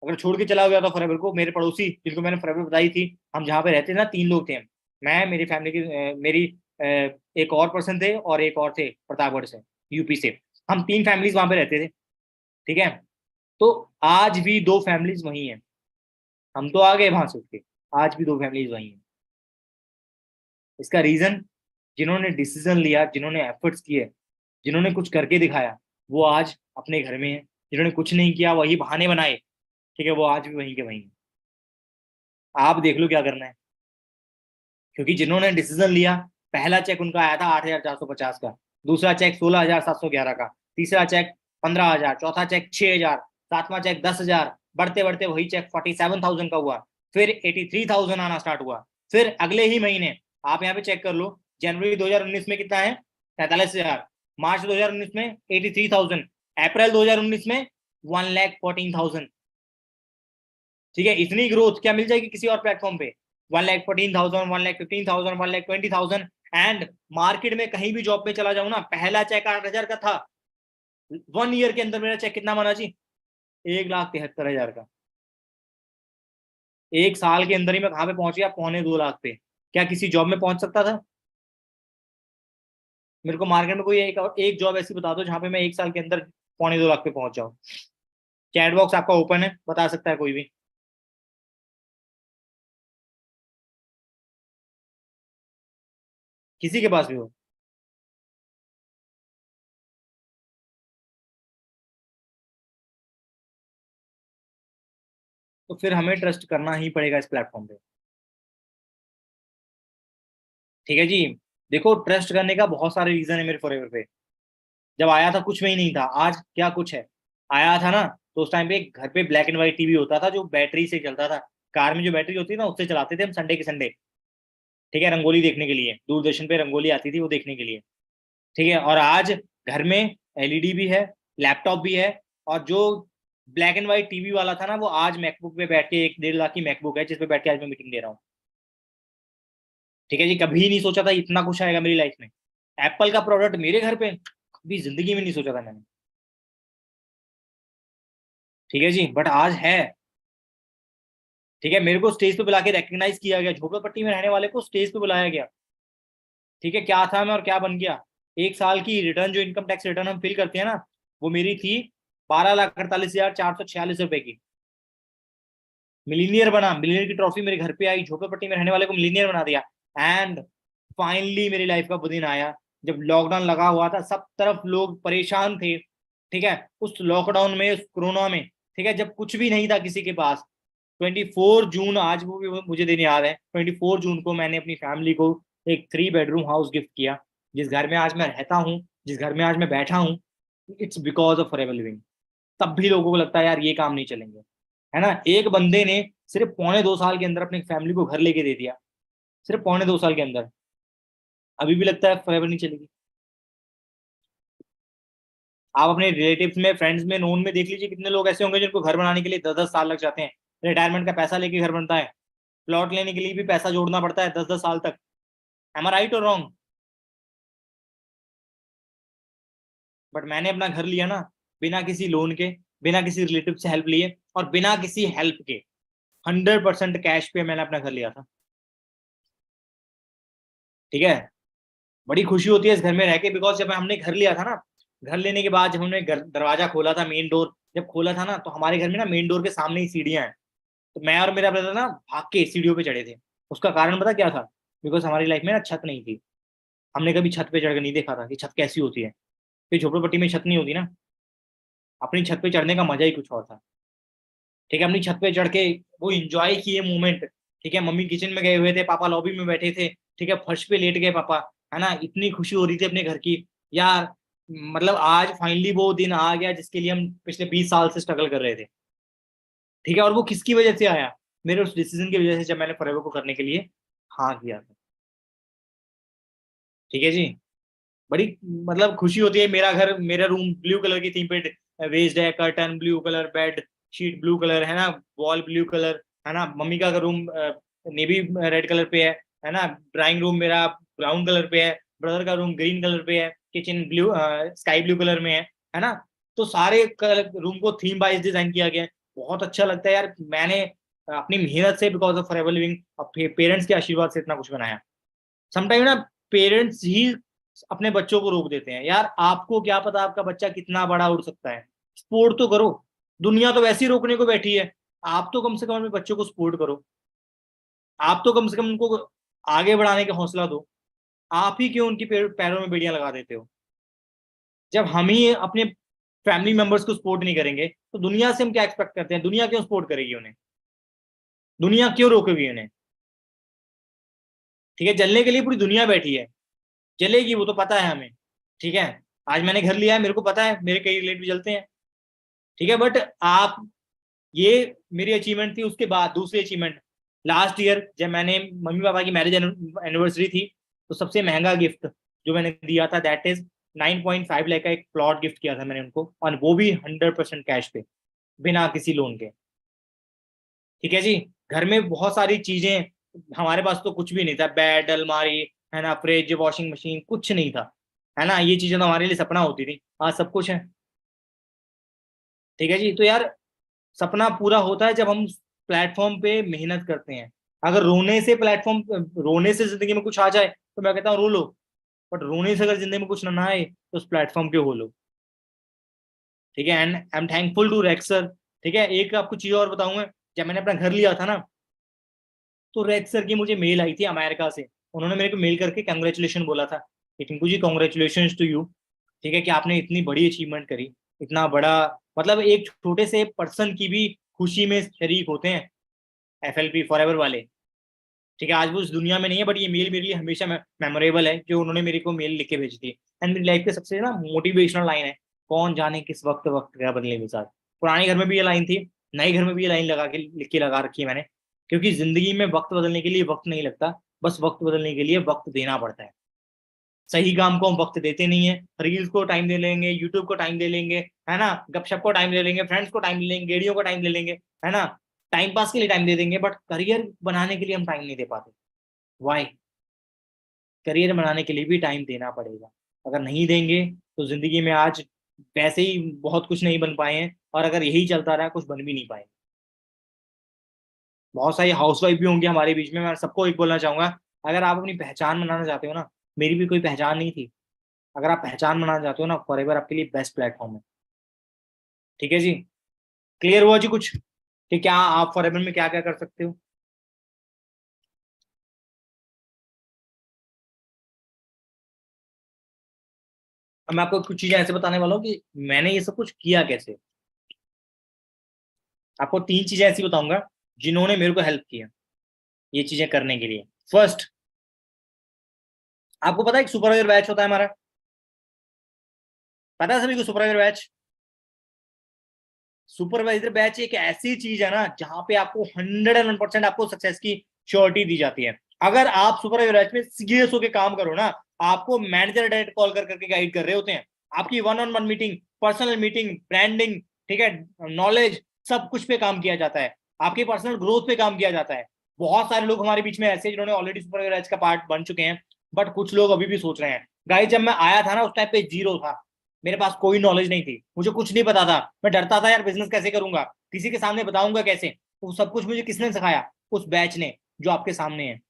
अगर छोड़ के चला गया था फॉरएवर को, मेरे पड़ोसी जिनको मैंने फॉरएवर बताई थी, हम जहाँ पे रहते थे ना, 3 लोग थे हम। मैं, मेरी फैमिली की मेरी एक और पर्सन थे, और एक और थे प्रतापगढ़ से, यूपी से। हम 3 फैमिलीज वहां पे रहते थे। ठीक है, तो आज भी 2 फैमिलीज वही हैं। हम तो आ गए वहां से उठ के, आज भी 2 फैमिलीज वही हैं। इसका रीजन, जिन्होंने डिसीजन लिया, जिन्होंने एफर्ट्स किए, जिन्होंने कुछ करके दिखाया, वो आज अपने घर में है। जिन्होंने कुछ नहीं किया, वही बहाने बनाए, ठीक है, वो आज भी वहीं के वहीं हैं। आप देख लो क्या करना है। क्योंकि जिन्होंने डिसीजन लिया, पहला चेक उनका आया था 8450 का, दूसरा चेक 16,711 का, तीसरा चेक 15,000, चौथा चेक 6,000, सातवां चेक 10,000, बढ़ते बढ़ते वही चेक 47,000 का हुआ। फिर 83,000 आना स्टार्ट हुआ। फिर अगले ही महीने, आप यहाँ पे चेक कर लो, जनवरी 2019 में कितना है? 43,000। मार्च 2019 में 83,000। अप्रैल 2019 में 1,14,000। ठीक है, इतनी ग्रोथ क्या मिल जाएगी किसी और प्लेटफॉर्म पे? 1,14,000, 1,15,000, 1,20,000। एंड मार्केट में कहीं भी जॉब पे चला जाऊं ना, पहला चेक 8,000 का था। 1 ईयर के अंदर मेरा चेक कितना बना जी? 1,73,000 का। एक साल के अंदर ही मैं कहां पे पहुंच गया? 2.25 लाख पे। क्या किसी जॉब में पहुंच सकता था? मेरे को मार्केट में कोई एक जॉब ऐसी बता दो जहां पे मैं एक साल के अंदर 2.25 लाख पे पहुंच जाऊं। चैट बॉक्स आपका ओपन है, बता सकता है कोई भी। किसी के पास भी हो। तो फिर हमें ट्रस्ट करना ही पड़ेगा इस प्लेटफॉर्म पे। ठीक है जी। देखो, ट्रस्ट करने का बहुत सारे रीजन है मेरे फॉरएवर पे। जब आया था कुछ में ही नहीं था, आज क्या कुछ है। आया था ना, तो उस टाइम पे घर पे ब्लैक एंड व्हाइट टीवी होता था जो बैटरी से चलता था। कार में जो बैटरी होती है ना, उससे चलाते थे हम संडे के संडे। ठीक है, रंगोली देखने के लिए, दूरदर्शन पे रंगोली आती थी वो देखने के लिए। ठीक है, और आज घर में एलईडी भी है, लैपटॉप भी है, और जो ब्लैक एंड व्हाइट टीवी वाला था ना, वो आज मैकबुक पे बैठ के, 1-1.5 लाख की मैकबुक है जिसपे बैठ के आज मैं मीटिंग दे रहा हूँ। ठीक है जी, कभी नहीं सोचा था इतना कुछ आएगा मेरी लाइफ में। एप्पल का प्रोडक्ट मेरे घर पे, कभी जिंदगी में नहीं सोचा था मैंने। ठीक है जी, बट आज है। ठीक है, मेरे को स्टेज पे बुला के रिकग्नाइज किया गया, झोपड़पट्टी में रहने वाले को स्टेज पे बुलाया गया। ठीक है, क्या था मैं और क्या बन गया। 1 साल की रिटर्न, जो इनकम टैक्स रिटर्न हम फिल करते हैं ना, वो मेरी थी 12,48,446 रुपए की। मिलीनियर बना, मिलीनियर की ट्रॉफी मेरे घर पे आई, झोपड़पट्टी में रहने वाले को मिलीनियर बना दिया। एंड फाइनली मेरी लाइफ का वो दिन आया जब लॉकडाउन लगा हुआ था, सब तरफ लोग परेशान थे। ठीक है, उस लॉकडाउन में, उस कोरोना में, ठीक है, जब कुछ भी नहीं था किसी के पास, 24 जून, आज वो भी मुझे दिन याद है, 24 जून को मैंने अपनी फैमिली को एक 3 बेडरूम हाउस गिफ्ट किया। जिस घर में आज मैं रहता हूँ, जिस घर में आज मैं बैठा हूँ, it's because of forever living. तब भी लोगों को लगता है यार ये काम नहीं चलेंगे, है ना। एक बंदे ने सिर्फ 2.25 साल के अंदर अपनी फैमिली को घर लेके दे दिया, सिर्फ 2.25 साल के अंदर। अभी भी लगता है फॉरएवर नहीं चलेगी। आप अपने रिलेटिव्स में, फ्रेंड्स में, नोन में देख लीजिए, कितने लोग ऐसे होंगे जिनको घर बनाने के लिए 10-10 साल लग जाते हैं। रिटायरमेंट का पैसा लेके घर बनता है, प्लॉट लेने के लिए भी पैसा जोड़ना पड़ता है 10-10 साल तक। एम आई राइट और रॉन्ग? बट मैंने अपना घर लिया ना, बिना किसी लोन के, बिना किसी रिलेटिव से हेल्प लिए, और बिना किसी हेल्प के, 100% कैश पे मैंने अपना घर लिया था। ठीक है, बड़ी खुशी होती है इस घर में रह के, बिकॉज जब हमने घर लिया था ना, घर लेने के बाद जब हमने घर दरवाजा खोला था, मेन डोर जब खोला था ना, तो हमारे घर में ना मेन डोर के सामने ही सीढ़ियां हैं। तो मैं और मेरा ब्रदर ना भाग के सीढ़ियों पे चढ़े थे। उसका कारण पता क्या था? बिकॉज हमारी लाइफ में ना छत नहीं थी। हमने कभी छत पे चढ़ के नहीं देखा था कि छत कैसी होती है। फिर झोपड़पट्टी में छत नहीं होती ना, अपनी छत पे चढ़ने का मजा ही कुछ और था। ठीक है, अपनी छत पे चढ़ के वो इंजॉय किए मोमेंट। ठीक है, मम्मी किचन में गए हुए थे, पापा लॉबी में बैठे थे, ठीक है, फर्श पे लेट गए पापा, है ना, इतनी खुशी हो रही थी अपने घर की। यार मतलब आज फाइनली वो दिन आ गया जिसके लिए हम पिछले 20 साल से स्ट्रगल कर रहे थे। ठीक है, और वो किसकी वजह से आया? मेरे उस डिसीजन की वजह से, जब मैंने फॉरएवर को करने के लिए हाँ किया था। ठीक है जी, बड़ी मतलब खुशी होती है। मेरा घर, मेरा रूम ब्लू कलर की थीम पे वेस्ड है, curtain blue colour, bed sheet blue colour, है ना, वॉल ब्लू कलर, है ना। मम्मी का रूम नेवी रेड कलर पे है ना। ड्राइंग रूम मेरा ब्राउन कलर पे है, ब्रदर का रूम ग्रीन कलर पे है, kitchen blue sky blue colour में है ना। तो सारे रूम को थीम वाइज डिजाइन किया गया है। बहुत अच्छा लगता है यार, मैंने अपनी मेहनत से, because of forever living, parents के आशीर्वाद से इतना कुछ बनाया। समटाइम ना पेरेंट्स ही अपने बच्चों को रोक देते हैं। यार आपको क्या पता आपका बच्चा कितना बड़ा उड़ सकता है, स्पोर्ट तो करो। दुनिया तो वैसे ही रोकने को बैठी है, आप तो कम से कम अपने बच्चों को सपोर्ट करो। आप तो कम से कम उनको आगे बढ़ाने का हौसला दो। आप ही क्यों उनकी पैरों में बेड़ियां लगा देते हो? जब हम ही अपने फैमिली मेंबर्स को सपोर्ट नहीं करेंगे तो दुनिया से हम क्या एक्सपेक्ट करते हैं? दुनिया क्यों सपोर्ट करेगी उन्हें? दुनिया क्यों रोकेगी उन्हें? ठीक है, जलने के लिए पूरी दुनिया बैठी है, जलेगी वो तो पता है हमें। ठीक है, आज मैंने घर लिया है, मेरे को पता है मेरे कई रिलेटिव जलते हैं। ठीक है, बट आप, ये मेरी अचीवमेंट थी। उसके बाद दूसरी अचीवमेंट, लास्ट ईयर जब मैंने, मम्मी पापा की मैरिज एनिवर्सरी थी, तो सबसे महंगा गिफ्ट जो मैंने दिया था, दैट इज 9.5 लाख का एक प्लॉट गिफ्ट किया था मैंने उनको, और वो भी 100% कैश पे, बिना किसी लोन के। ठीक है जी, घर में बहुत सारी चीजें, हमारे पास तो कुछ भी नहीं था, बेड, अलमारी, है ना, फ्रिज, वॉशिंग मशीन, कुछ नहीं था, है ना। ये चीजें तो हमारे लिए सपना होती थी, आज सब कुछ है। ठीक है जी, तो यार सपना पूरा होता है जब हम प्लेटफॉर्म पे मेहनत करते हैं। अगर रोने से जिंदगी में कुछ आ जाए तो मैं कहता हूँ रो लो, बट रोने से अगर जिंदगी में कुछ ना आए तो उस प्लेटफॉर्म पे हो लो। ठीक है, and I am thankful to Rex sir. ठीक है, एक आपको चीज और बताऊंगा, जब मैंने अपना घर लिया था ना, तो रेक्स सर की मुझे मेल आई थी अमेरिका से। उन्होंने मेरे को मेल करके कंग्रेचुलेशन बोला था कि टिंकू जी, कॉन्ग्रेचुलेशन टू यू। ठीक है, कि आपने इतनी बड़ी अचीवमेंट करी, इतना बड़ा, मतलब एक छोटे से पर्सन की भी खुशी में शरीक होते हैं FLP फॉरएवर वाले। ठीक है, आज वो इस दुनिया में नहीं है, बट ये मेल मेरे लिए हमेशा मेमोरेबल है, जो उन्होंने मेरे को मेल लिख के भेजी थी। एंड मेरी लाइफ के सबसे ना मोटिवेशनल लाइन है, कौन जाने किस वक्त वक्त क्या बदले मिजाज। पुराने घर में भी ये लाइन थी, नए घर में भी ये लाइन लगा के लिख के लगा रखी है मैंने। क्योंकि जिंदगी में वक्त बदलने के लिए वक्त नहीं लगता, बस वक्त बदलने के लिए वक्त देना पड़ता है। सही काम को हम वक्त देते नहीं है, रील्स को टाइम दे लेंगे, यूट्यूब को टाइम दे लेंगे, है ना, गपशप को टाइम दे लेंगे, फ्रेंड्स को टाइम दे लेंगे, गेड़ियों को टाइम दे लेंगे, है ना, टाइम पास के लिए टाइम दे देंगे, बट करियर बनाने के लिए हम टाइम नहीं दे पाते। वाई? करियर बनाने के लिए भी टाइम देना पड़ेगा। अगर नहीं देंगे तो जिंदगी में आज वैसे ही बहुत कुछ नहीं बन पाए हैं, और अगर यही चलता रहा कुछ बन भी नहीं पाए। बहुत सारी हाउसवाइफ भी होंगी हमारे बीच में, मैं सबको एक बोलना चाहूंगा, अगर आप अपनी पहचान बनाना चाहते हो ना, मेरी भी कोई पहचान नहीं थी। अगर आप पहचान बनाना चाहते हो ना, फॉरएवर आपके लिए बेस्ट प्लेटफॉर्म है। ठीक है जी, क्लियर हुआ जी कुछ कि क्या आप फॉरएवर में क्या क्या कर सकते हो। अब मैं आपको कुछ चीजें ऐसे बताने वाला हूँ कि मैंने ये सब कुछ किया कैसे। आपको 3 चीजें ऐसी बताऊंगा जिन्होंने मेरे को हेल्प किया ये चीजें करने के लिए। फर्स्ट, आपको पता है एक सुपरवाइजर बैच होता है हमारा, पता है सभी को सुपरवाइजर बैच। सुपरवाइजर बैच एक ऐसी चीज है ना जहां पे आपको 101% आपको सक्सेस की श्योरिटी दी जाती है। अगर आप सुपरवाइजर बैच में सीरियस होकर काम करो ना, आपको मैनेजर डायरेक्ट कॉल कर करके गाइड कर रहे होते हैं। आपकी 1-on-1 meeting, personal meeting, branding, ठीक है, नॉलेज, सब कुछ पे काम किया जाता है। आपकी पर्सनल ग्रोथ पे काम किया जाता है। बहुत सारे लोग हमारे बीच में ऐसे जिन्होंने ऑलरेडी सुपरवाइजर बैच का पार्ट बन चुके हैं, बट कुछ लोग अभी भी सोच रहे हैं। गाइस, जब मैं आया था ना उस टाइम पे जीरो था, मेरे पास कोई नॉलेज नहीं थी, मुझे कुछ नहीं पता था। मैं डरता था यार, बिजनेस कैसे करूंगा, किसी के सामने बताऊंगा कैसे। वो सब कुछ मुझे किसने सिखाया? उस बैच ने, जो आपके सामने है।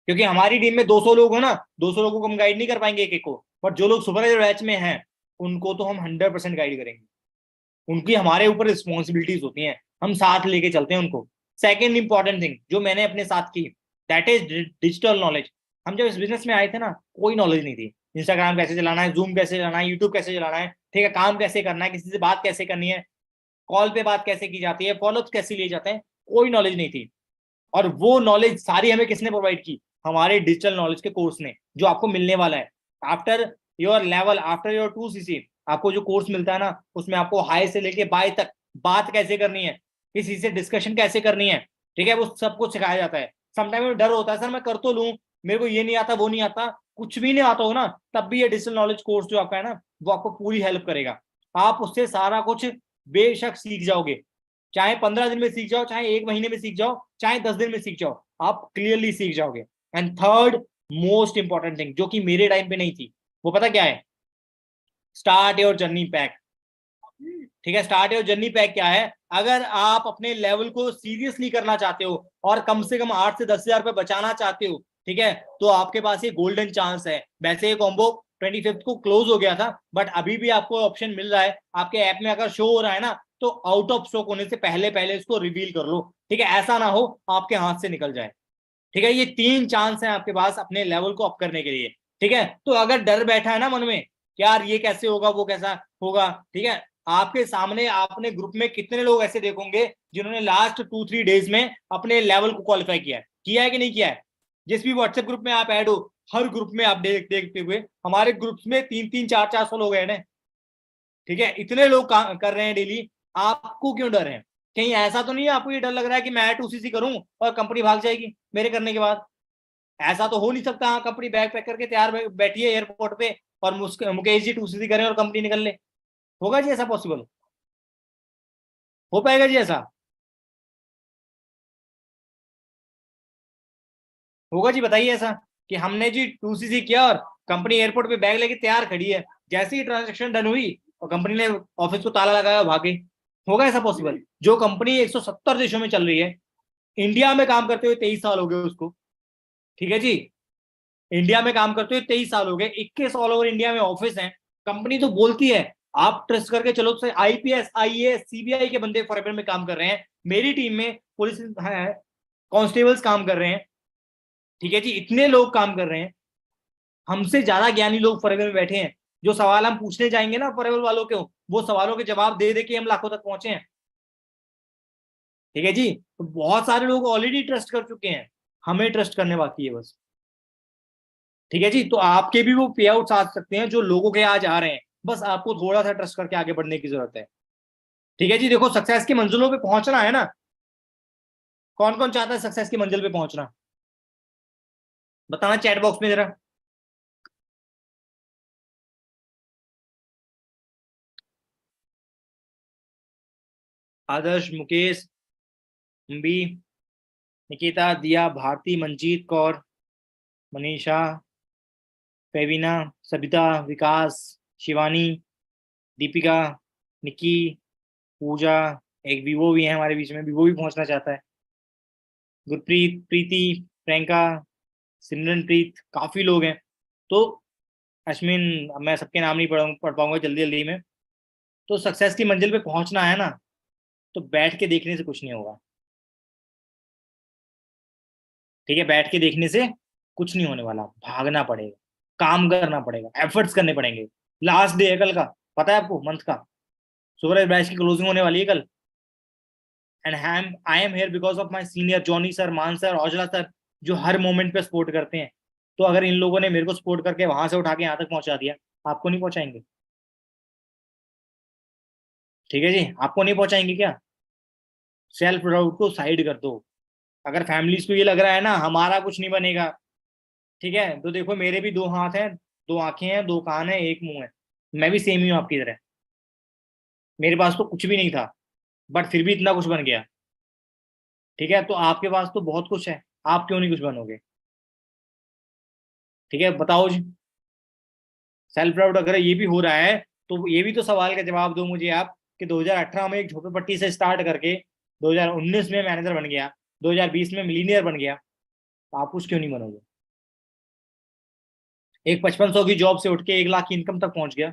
क्योंकि हमारी टीम में 200 लोग हो ना, 200 लोगों को हम गाइड नहीं कर पाएंगे एक एक को, बट जो लोग सुपरवाइजर बैच में हैं उनको तो हम 100% गाइड करेंगे। उनकी हमारे ऊपर रिस्पॉन्सिबिलिटीज होती हैं, हम साथ लेके चलते हैं उनको। सेकेंड इंपॉर्टेंट थिंग जो मैंने अपने साथ की, दैट इज डिजिटल नॉलेज। हम जब इस बिजनेस में आए थे ना, कोई नॉलेज नहीं थी। इंस्टाग्राम कैसे चलाना है, जूम कैसे चलाना है, यूट्यूब कैसे चलाना है, ठीक है, काम कैसे करना है, किसी से बात कैसे करनी है, कॉल पे बात कैसे की जाती है, फॉलोअप कैसे लिए जाते हैं, कोई नॉलेज नहीं थी। और वो नॉलेज सारी हमें किसने प्रोवाइड की? हमारे डिजिटल नॉलेज के कोर्स ने, जो आपको मिलने वाला है after your level, after your 2cc। आपको जो कोर्स मिलता है ना, उसमें आपको हाई से लेके बाय तक बात कैसे करनी है, किसी से डिस्कशन कैसे करनी है, ठीक है, वो सब कुछ सिखाया जाता है। समटाइम डर होता है, सर मैं कर तो लूं, मेरे को ये नहीं आता, वो नहीं आता, कुछ भी नहीं आता हो ना, तब भी ये डिजिटल नॉलेज कोर्स जो आपका है ना, वो आपको पूरी हेल्प करेगा। आप उससे सारा कुछ बेशक सीख जाओगे। चाहे 15 दिन में सीख जाओ, चाहे 1 महीने में सीख जाओ, चाहे 10 दिन में सीख जाओ, आप क्लियरली सीख जाओगे। And third most important thing जो कि मेरे टाइम पे नहीं थी, वो पता क्या है? Start your journey pack. ठीक है, स्टार्ट योर जर्नी पैक क्या है? अगर आप अपने लेवल को सीरियसली करना चाहते हो और कम से कम 8 से 10 हजार रुपए बचाना चाहते हो, ठीक है, तो आपके पास ये गोल्डन चांस है। वैसे ये कॉम्बो 25 को क्लोज हो गया था, बट अभी भी आपको ऑप्शन मिल रहा है। आपके ऐप में अगर शो हो रहा है ना, तो आउट ऑफ स्टॉक होने से पहले पहले इसको रिवील कर लो। ठीक है, ऐसा ना हो आपके हाथ से निकल जाए। ठीक है, ये 3 चांस है आपके पास अपने लेवल को अप करने के लिए। ठीक है, तो अगर डर बैठा है ना मन में कि यार ये कैसे होगा, वो कैसा होगा, ठीक है, आपके सामने आपने ग्रुप में कितने लोग ऐसे देखोगे जिन्होंने लास्ट 2-3 डेज में अपने लेवल को क्वालिफाई किया है कि नहीं किया है? जिस भी व्हाट्सएप ग्रुप में आप ऐड हो, हर ग्रुप में आप देखते हुए हमारे ग्रुप्स में 3-3, 4-4 सौ लोग ऐड हैं। ठीक है, इतने लोग कर रहे हैं डेली। आपको क्यों डर है? कहीं ऐसा तो नहीं है आपको ये डर लग रहा है कि मैं 2cc करूं और कंपनी भाग जाएगी मेरे करने के बाद? ऐसा तो हो नहीं सकता। हाँ, कंपनी बैग पैक करके तैयार बैठी है एयरपोर्ट पे और मुकेश जी 2cc करें और कंपनी निकल ले। होगा जी ऐसा पॉसिबल? हो पाएगा जी ऐसा? होगा जी? बताइए ऐसा कि हमने जी 2cc किया और कंपनी एयरपोर्ट पे बैग लेके तैयार खड़ी है, जैसे ही ट्रांजेक्शन डन हुई और कंपनी ने ऑफिस को ताला लगाया और भागे। होगा ऐसा पॉसिबल? जो कंपनी 170 देशों में चल रही है, इंडिया में काम करते हुए 23 साल हो गए उसको। ठीक है जी, इंडिया में काम करते हुए 23 साल हो गए, 21 ऑल ओवर इंडिया में ऑफिस हैं। कंपनी तो बोलती है आप ट्रस्ट करके चलो, तो आईपीएस, आईएएस, सीबीआई के बंदे फॉरएवर में काम कर रहे हैं। मेरी टीम में पुलिस है, कांस्टेबल्स काम कर रहे हैं। ठीक है जी, इतने लोग काम कर रहे हैं। हमसे ज्यादा ज्ञानी लोग फॉरएवर में बैठे हैं। जो सवाल हम पूछने जाएंगे ना फॉरएवर वालों को, वो सवालों के जवाब दे दे के हम लाखों तक पहुंचे हैं। ठीक है जी, तो बहुत सारे लोग ऑलरेडी ट्रस्ट कर चुके हैं, हमें ट्रस्ट करने बाकी है बस। ठीक है जी, तो आपके भी वो पे आउट आ सकते हैं जो लोगों के आज आ रहे हैं। बस आपको थोड़ा सा ट्रस्ट करके आगे बढ़ने की जरूरत है। ठीक है जी, देखो सक्सेस की मंजिलों पे पहुंचना है ना, कौन कौन चाहता है सक्सेस की मंजिल पे पहुंचना? बताना चैट बॉक्स में जरा। आदर्श, मुकेश, भी, निकिता, दिया, भारती, मंजीत कौर, मनीषा, फेविना, सबिता, विकास, शिवानी, दीपिका, निकी, पूजा, एक विवो भी है हमारे बीच में, विवो भी पहुंचना चाहता है, गुरप्रीत, प्रीति, प्रियंका, सिमरनप्रीत, काफी लोग हैं। तो अश्विन, अब मैं सबके नाम नहीं पढ़ पाऊंगा जल्दी जल्दी में। तो सक्सेस की मंजिल पे पहुंचना है ना, तो बैठ के देखने से कुछ नहीं होगा। ठीक है, बैठ के देखने से कुछ नहीं होने वाला, भागना पड़ेगा, काम करना पड़ेगा, एफर्ट्स करने पड़ेंगे। लास्ट डे है कल का, पता है आपको, मंथ का। सुपर बैच की क्लोजिंग होने वाली है कल। And I am here because of my senior Johnny sir, मान सर, औजला सर, जो हर मोमेंट पे सपोर्ट करते हैं। तो अगर इन लोगों ने मेरे को सपोर्ट करके वहां से उठा के यहाँ तक पहुंचा दिया, आपको नहीं पहुंचाएंगे? ठीक है जी, आपको नहीं पहुंचाएंगे क्या? सेल्फ डाउट को साइड कर दो। अगर फैमिलीज को ये लग रहा है ना हमारा कुछ नहीं बनेगा, ठीक है, तो देखो मेरे भी दो हाथ हैं, दो आंखें हैं, दो कान है, एक मुंह है। मैं भी सेम ही हूँ आपकी तरह। मेरे पास तो कुछ भी नहीं था, बट फिर भी इतना कुछ बन गया। ठीक है, तो आपके पास तो बहुत कुछ है, आप क्यों नहीं कुछ बनोगे? ठीक है, बताओ जी। सेल्फ डाउट अगर ये भी हो रहा है, तो ये भी तो सवाल का जवाब दो मुझे आप, कि 2018 में एक झोपड़पट्टी से स्टार्ट करके 2019 में मैनेजर बन गया, 2020 में मिलीनियर बन गया, तो आप कुछ क्यों नहीं बनोगे? एक 5500 की जॉब से उठ के 1 लाख की इनकम तक पहुंच गया,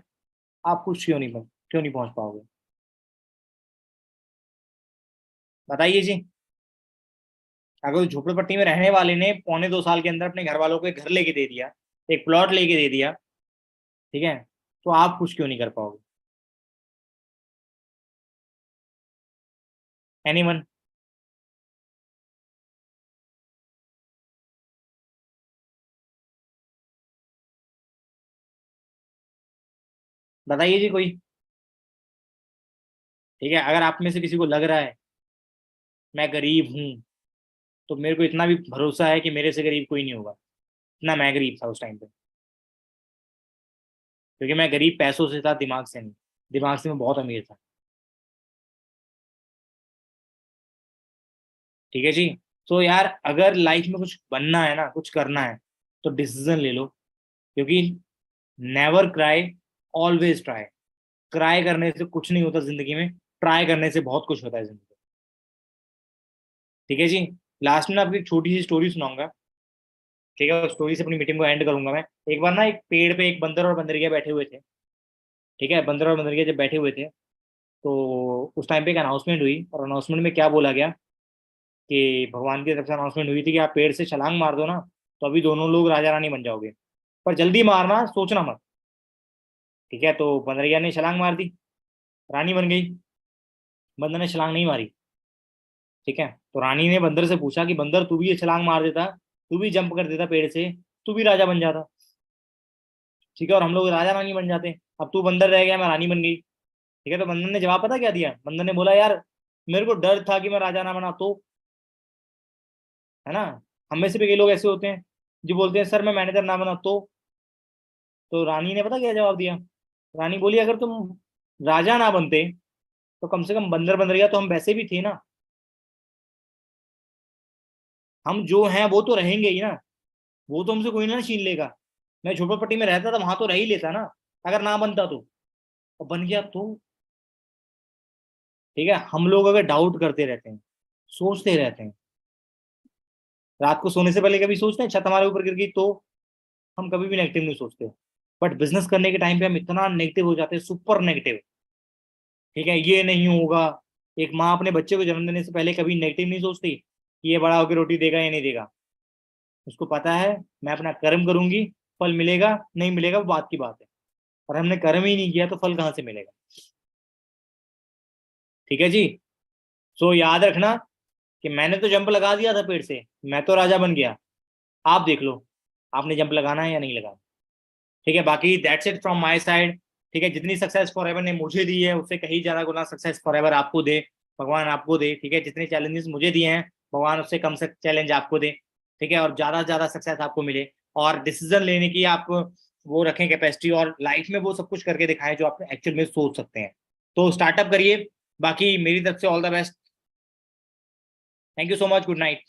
आप कुछ क्यों नहीं पहुंच पाओगे? बताइए जी। अगर झोपड़पट्टी में रहने वाले ने 1.25 साल के अंदर अपने घर वालों को एक घर लेके दे दिया, एक प्लॉट लेके दे दिया, ठीक है, तो आप कुछ क्यों नहीं कर पाओगे? एनीवन? बताइए जी कोई। ठीक है, अगर आप में से किसी को लग रहा है मैं गरीब हूं, तो मेरे को इतना भी भरोसा है कि मेरे से गरीब कोई नहीं होगा, इतना मैं गरीब था उस टाइम पे। क्योंकि मैं गरीब पैसों से था, दिमाग से नहीं। दिमाग से मैं बहुत अमीर था। ठीक है जी। तो यार अगर लाइफ में कुछ बनना है ना, कुछ करना है, तो डिसीजन ले लो। क्योंकि never cry, always try. Cry करने से कुछ नहीं होता जिंदगी में, ट्राई करने से बहुत कुछ होता है जिंदगी में। ठीक है जी। लास्ट में ना आपको एक छोटी सी स्टोरी सुनाऊंगा। ठीक है, उस स्टोरी से अपनी मीटिंग को एंड करूंगा मैं। एक बार ना एक पेड़ पे एक बंदर और बंदरिया बैठे हुए थे। ठीक है, बंदर और बंदरिया जब बैठे हुए थे, तो उस टाइम पे एक अनाउंसमेंट हुई, और अनाउंसमेंट में क्या बोला गया कि भगवान की तरफ से अनाउंसमेंट हुई थी कि आप पेड़ से छलांग मार दो ना, तो अभी दोनों लोग राजा रानी बन जाओगे, पर जल्दी मारना, सोचना मत। ठीक है, तो बंदरिया ने छलांग मार दी, रानी बन गई। बंदर ने छलांग नहीं मारी। ठीक है, तो रानी ने बंदर से पूछा कि बंदर तू भी ये छलांग मार देता, तू भी जंप कर देता पेड़ से, तू भी राजा बन जाता। ठीक है, और हम लोग राजा रानी बन जाते। अब तू बंदर रह गया, मैं रानी बन गई। ठीक है, तो बंदर ने जवाब पता क्या दिया? बंदर ने बोला, यार मेरे को डर था कि मैं राजा ना बना तो। है ना? हम में से भी कई लोग ऐसे होते हैं जो बोलते हैं सर मैं मैनेजर ना बना तो रानी ने पता क्या जवाब दिया? रानी बोली, अगर तुम राजा ना बनते, तो कम से कम बंदर बन गया तो हम वैसे भी थे ना। हम जो हैं वो तो रहेंगे ही ना, वो तो हमसे कोई ना छीन लेगा। मैं झोपड़पट्टी में रहता था, वहां तो रह ही लेता ना, अगर ना बनता तो। और बन गया तो। ठीक है, हम लोग अगर डाउट करते रहते हैं, सोचते रहते हैं, रात को सोने से पहले कभी सोचते हैं छत हमारे ऊपर गिर गई तो? हम कभी भी नेगेटिव नहीं सोचते। बट बिजनेस करने के टाइम पे हम इतना नेगेटिव हो जाते हैं, सुपर नेगेटिव। ठीक है, ये नहीं होगा। एक माँ अपने बच्चे को जन्म देने से पहले कभी नेगेटिव नहीं सोचती कि ये बड़ा होकर रोटी देगा या नहीं देगा। उसको पता है मैं अपना कर्म करूंगी, फल मिलेगा नहीं मिलेगा वो बात की बात है। और हमने कर्म ही नहीं किया तो फल कहाँ से मिलेगा? ठीक है जी। सो याद रखना कि मैंने तो जंप लगा दिया था पेड़ से, मैं तो राजा बन गया। आप देख लो, आपने जंप लगाना है या नहीं लगाना। ठीक है, बाकी that's it from my side. ठीक है, जितनी सक्सेस फॉर एवर ने मुझे दी है, उससे कहीं ज्यादा गुना सक्सेस फॉर एवर आपको दे, भगवान आपको दे। ठीक है, जितने चैलेंजेस मुझे दिए हैं, भगवान उससे कम से चैलेंज आपको दे। ठीक है, और ज्यादा से ज्यादा सक्सेस आपको मिले। और डिसीजन लेने की आप वो रखें कैपेसिटी, और लाइफ में वो सब कुछ करके दिखाएं जो आप एक्चुअल में सोच सकते हैं। तो स्टार्टअप करिए। बाकी मेरी तरफ से all the best. Thank you so much, good night.